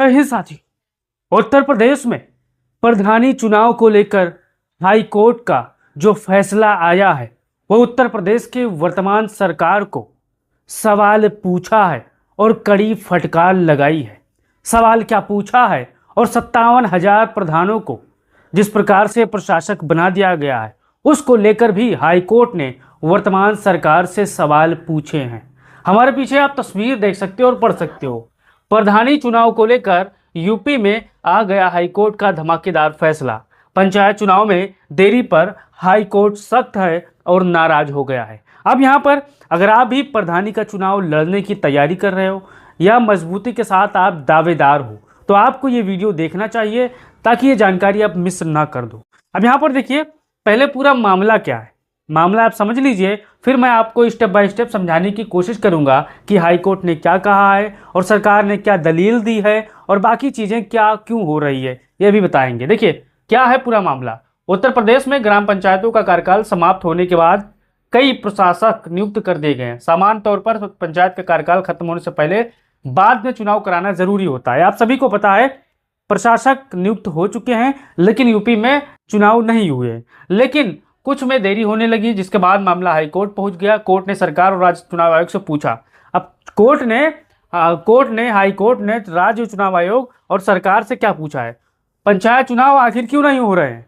जय हिंद साथी। उत्तर प्रदेश में प्रधानी चुनाव को लेकर हाई कोर्ट का जो फैसला आया है वो उत्तर प्रदेश की वर्तमान सरकार को सवाल पूछा है और कड़ी फटकार लगाई है। सवाल क्या पूछा है और 57,000 प्रधानों को जिस प्रकार से प्रशासक बना दिया गया है उसको लेकर भी हाई कोर्ट ने वर्तमान सरकार से सवाल पूछे हैं। हमारे पीछे आप तस्वीर देख सकते हो और पढ़ सकते हो। प्रधानी चुनाव को लेकर यूपी में आ गया हाईकोर्ट का धमाकेदार फैसला। पंचायत चुनाव में देरी पर हाईकोर्ट सख्त है और नाराज हो गया है। अब यहाँ पर अगर आप भी प्रधानी का चुनाव लड़ने की तैयारी कर रहे हो या मजबूती के साथ आप दावेदार हो तो आपको ये वीडियो देखना चाहिए ताकि ये जानकारी आप मिस ना कर दो। अब यहाँ पर देखिए पहले पूरा मामला क्या है, मामला आप समझ लीजिए, फिर मैं आपको स्टेप बाय स्टेप समझाने की कोशिश करूंगा कि हाई कोर्ट ने क्या कहा है और सरकार ने क्या दलील दी है और बाकी चीज़ें क्या क्यों हो रही है ये भी बताएंगे। देखिए क्या है पूरा मामला। उत्तर प्रदेश में ग्राम पंचायतों का कार्यकाल समाप्त होने के बाद कई प्रशासक नियुक्त कर दिए गए हैं। सामान्य तौर पर पंचायत का कार्यकाल खत्म होने से पहले बाद में चुनाव कराना जरूरी होता है। आप सभी को पता है प्रशासक नियुक्त हो चुके हैं लेकिन यूपी में चुनाव नहीं हुए, लेकिन कुछ में देरी होने लगी जिसके बाद मामला हाईकोर्ट पहुंच गया। कोर्ट ने सरकार और राज्य चुनाव आयोग से पूछा। अब हाई कोर्ट ने राज्य चुनाव आयोग और सरकार से क्या पूछा है, पंचायत चुनाव आखिर क्यों नहीं हो रहे हैं,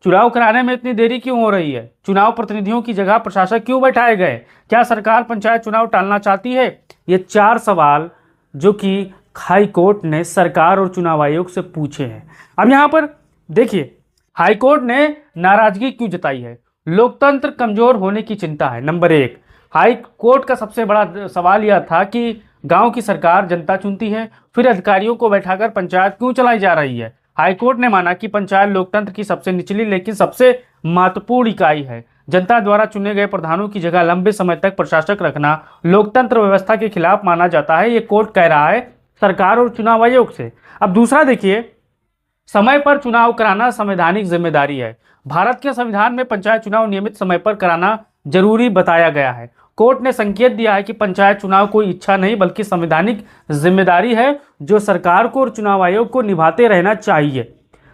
चुनाव कराने में इतनी देरी क्यों हो रही है, चुनाव प्रतिनिधियों की जगह प्रशासक क्यों बैठाए गए, क्या सरकार पंचायत चुनाव टालना चाहती है। ये 4 सवाल जो कि हाई कोर्ट ने सरकार और चुनाव आयोग से पूछे हैं। अब यहाँ पर देखिए हाई कोर्ट ने नाराजगी क्यों जताई है, लोकतंत्र कमजोर होने की चिंता है। नंबर 1, हाई कोर्ट का सबसे बड़ा सवाल यह था कि गांव की सरकार जनता चुनती है, फिर अधिकारियों को बैठाकर पंचायत क्यों चलाई जा रही है। हाई कोर्ट ने माना कि पंचायत लोकतंत्र की सबसे निचली लेकिन सबसे महत्वपूर्ण इकाई है। जनता द्वारा चुने गए प्रधानों की जगह लंबे समय तक प्रशासक रखना लोकतंत्र व्यवस्था के खिलाफ माना जाता है, ये कोर्ट कह रहा है सरकार और चुनाव आयोग से। अब दूसरा देखिए, समय पर चुनाव कराना संवैधानिक जिम्मेदारी है। भारत के संविधान में पंचायत चुनाव नियमित समय पर कराना जरूरी बताया गया है। कोर्ट ने संकेत दिया है कि पंचायत चुनाव कोई इच्छा नहीं बल्कि संवैधानिक जिम्मेदारी है जो सरकार को और चुनाव आयोग को निभाते रहना चाहिए।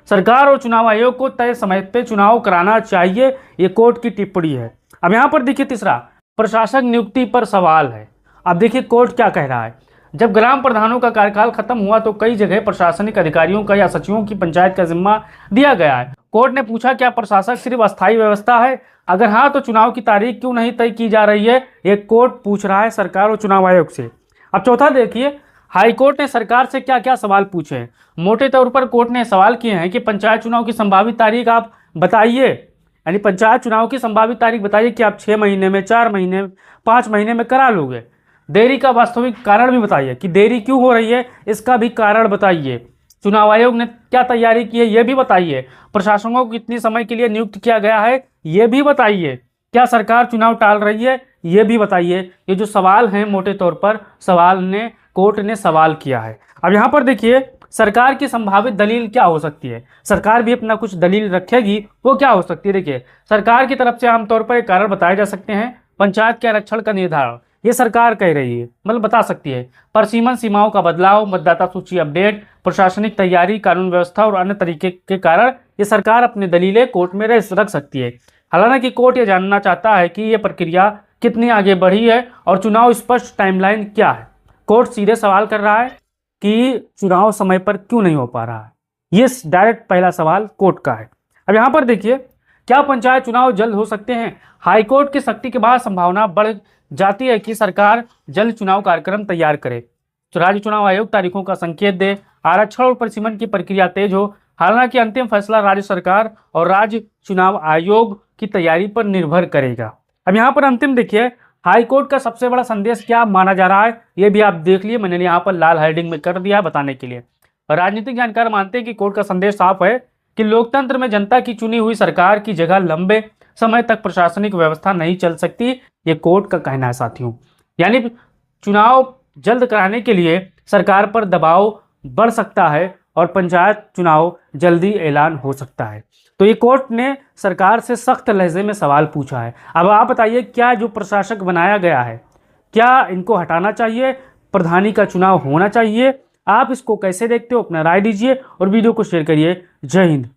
सरकार और चुनाव आयोग को तय समय पर चुनाव कराना चाहिए, ये कोर्ट की टिप्पणी है। अब यहाँ पर देखिए तीसरा, प्रशासक नियुक्ति पर सवाल है। अब देखिए कोर्ट क्या कह रहा है। जब ग्राम प्रधानों का कार्यकाल खत्म हुआ तो कई जगह प्रशासनिक अधिकारियों का या सचिवों की पंचायत का जिम्मा दिया गया है। कोर्ट ने पूछा क्या प्रशासक सिर्फ अस्थायी व्यवस्था है, अगर हाँ तो चुनाव की तारीख क्यों नहीं तय की जा रही है, ये कोर्ट पूछ रहा है सरकार और चुनाव आयोग से। अब चौथा देखिए, हाईकोर्ट ने सरकार से क्या क्या सवाल पूछे हैं। मोटे तौर पर कोर्ट ने सवाल किए हैं कि पंचायत चुनाव की संभावित तारीख आप बताइए, यानी पंचायत चुनाव की संभावित तारीख बताइए कि आप 6 महीने में, 4 महीने, 5 महीने में करा लोगे। देरी का वास्तविक कारण भी बताइए कि देरी क्यों हो रही है, इसका भी कारण बताइए। चुनाव आयोग ने क्या तैयारी की है ये भी बताइए। प्रशासकों को कितने समय के लिए नियुक्त किया गया है ये भी बताइए। क्या सरकार चुनाव टाल रही है ये भी बताइए। ये जो सवाल हैं मोटे तौर पर कोर्ट ने सवाल किया है। अब यहाँ पर देखिए सरकार की संभावित दलील क्या हो सकती है। सरकार भी अपना कुछ दलील रखेगी, वो क्या हो सकती है। देखिए सरकार की तरफ से आमतौर पर एक कारण बताए जा सकते हैं, पंचायत के आरक्षण का निर्धारण, ये सरकार कह रही है, मतलब बता सकती है। परिसीमन सीमाओं का बदलाव, मतदाता सूची अपडेट, प्रशासनिक तैयारी, कानून व्यवस्था और अन्य तरीके के कारण ये सरकार अपनी दलीलें कोर्ट में रख सकती है। हालांकि कोर्ट ये जानना चाहता है कि ये प्रक्रिया कितनी आगे बढ़ी है और चुनाव स्पष्ट टाइमलाइन क्या है। कोर्ट सीधे सवाल कर रहा है कि चुनाव समय पर क्यों नहीं हो पा रहा है, ये डायरेक्ट पहला सवाल कोर्ट का है। अब यहाँ पर देखिए क्या पंचायत चुनाव जल्द हो सकते हैं। हाईकोर्ट की सख्ती के बाद संभावना बढ़ जाती है कि सरकार जल्द चुनाव कार्यक्रम तैयार करे, तो राज्य चुनाव आयोग तारीखों का संकेत दे, आरक्षण और परिसीमन की प्रक्रिया तेज हो। हालांकि अंतिम फैसला राज्य सरकार और राज्य चुनाव आयोग की तैयारी पर निर्भर करेगा। अब यहाँ पर अंतिम देखिए हाईकोर्ट का सबसे बड़ा संदेश क्या माना जा रहा है ये भी आप देख लिए, मैंने यहाँ पर लाल हेडिंग में कर दिया बताने के लिए। राजनीतिक जानकार मानते हैं कि कोर्ट का संदेश साफ है कि लोकतंत्र में जनता की चुनी हुई सरकार की जगह लंबे समय तक प्रशासनिक व्यवस्था नहीं चल सकती, ये कोर्ट का कहना है साथियों। यानी चुनाव जल्द कराने के लिए सरकार पर दबाव बढ़ सकता है और पंचायत चुनाव जल्दी ऐलान हो सकता है। तो ये कोर्ट ने सरकार से सख्त लहजे में सवाल पूछा है। अब आप बताइए क्या जो प्रशासक बनाया गया है क्या इनको हटाना चाहिए, प्रधानी का चुनाव होना चाहिए आप इसको कैसे देखते हो, अपना राय दीजिए और वीडियो को शेयर करिए। जय हिंद।